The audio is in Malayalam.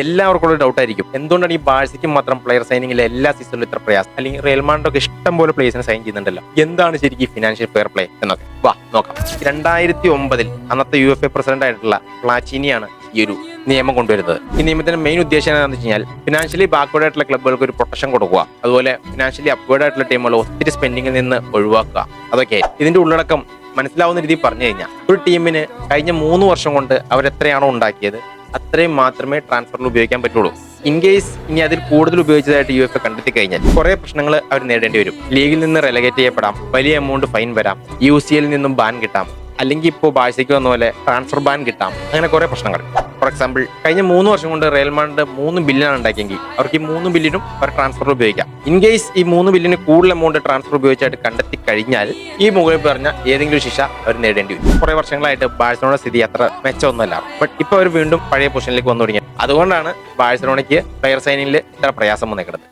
എല്ലാവർക്കും ഉള്ള ഡൗട്ട് ആയിരിക്കും, എന്തുകൊണ്ടാണ് ഈ ബാഴ്സയ്ക്ക് മാത്രം പ്ലെയർ സൈനിങ്ങിലെ എല്ലാ സീസണിലും ഇത്ര പ്രയാസം, അല്ലെങ്കിൽ റയൽ മാഡ്രിഡൊക്കെ ഇഷ്ടം പോലെ പ്ലേയേഴ്സിനെ സൈൻ ചെയ്യുന്നുണ്ടല്ലോ, എന്താണ് ശരിക്കും ഫിനാൻഷ്യൽ ഫെയർ പ്ലേ എന്നൊക്കെ വാ നോക്കാം. 2009 അന്നത്തെ UEFA പ്രസിഡന്റ് ആയിട്ടുള്ള പ്ലാച്ചിനിയാണ് ഈ ഒരു നിയമം കൊണ്ടുവരുന്നത്. ഈ നിയമത്തിന്റെ മെയിൻ ഉദ്ദേശം എന്താണെന്ന് വെച്ച് കഴിഞ്ഞാൽ ഫിനാൻഷ്യലി ബാക്ക്വേർഡ് ആയിട്ടുള്ള ക്ലബ്ബുകൾക്ക് ഒരു പ്രൊട്ടക്ഷൻ കൊടുക്കുക, അതുപോലെ ഫിനാൻഷ്യലി അപ്വേർഡ് ആയിട്ടുള്ള ടീമുകൾ ഒത്തിരി സ്പെൻഡിങ്ങിൽ നിന്ന് ഒഴിവാക്കുക. അതൊക്കെ ഇതിന്റെ ഉള്ളടക്കം മനസ്സിലാവുന്ന രീതിയിൽ പറഞ്ഞു കഴിഞ്ഞാൽ ഒരു ടീമിന് കഴിഞ്ഞ 3 വർഷം കൊണ്ട് അവരെത്രയാണോ ഉണ്ടാക്കിയത് അത്രയും മാത്രമേ ട്രാൻസ്ഫറിൽ ഉപയോഗിക്കാൻ പറ്റുള്ളൂ. ഇൻ കേസ് ഇനി അതിൽ കൂടുതൽ ഉപയോഗിച്ചതായിട്ട് UEFA കണ്ടെത്തി കഴിഞ്ഞാൽ കുറെ പ്രശ്നങ്ങൾ അവർ നേരിടേണ്ടി വരും. ലീഗിൽ നിന്ന് റെലഗേറ്റ് ചെയ്യപ്പെടാം, വലിയ എമൗണ്ട് ഫൈൻ വരാം, UCL നിന്നും ബാൻ കിട്ടാം, അല്ലെങ്കിൽ ഇപ്പോൾ ബാഴ്സയ്ക്ക് വന്ന പോലെ ട്രാൻസ്ഫർ ബാൻ കിട്ടാം. അങ്ങനെ കുറെ പ്രശ്നങ്ങൾ. ഫോർ എക്സാമ്പിൾ കഴിഞ്ഞ 3 വർഷം കൊണ്ട് റയൽ മാഡ്രിഡ് 3 ബില്യൺ ഉണ്ടാക്കിയെങ്കിൽ അവർക്ക് ഈ 3 ബില്യനും അവർ ട്രാൻസ്ഫർ ഉപയോഗിക്കാം. ഇൻ കേസ് ഈ 3 ബില്യന് കൂടുതൽ എമൗണ്ട് ട്രാൻസ്ഫർ ഉപയോഗിച്ചായിട്ട് കണ്ടെത്തി കഴിഞ്ഞാൽ ഈ മുകളിൽ പറഞ്ഞ ഏതെങ്കിലും ശിക്ഷ അവർ നേടേണ്ടി വരും. കുറെ വർഷങ്ങളായിട്ട് ബാഴ്സലോണ സ്ഥിതി അത്ര മെച്ചമൊന്നുമല്ല. ബട്ട് ഇപ്പൊ അവർ വീണ്ടും പഴയ പൊസിഷനിലേക്ക് വന്നു തുടങ്ങി. അതുകൊണ്ടാണ് ബാഴ്സലോണയ്ക്ക് പ്ലെയർ സൈനിങ്ങിൽ ഇത്ര പ്രയാസം വന്നേക്കുന്നത്.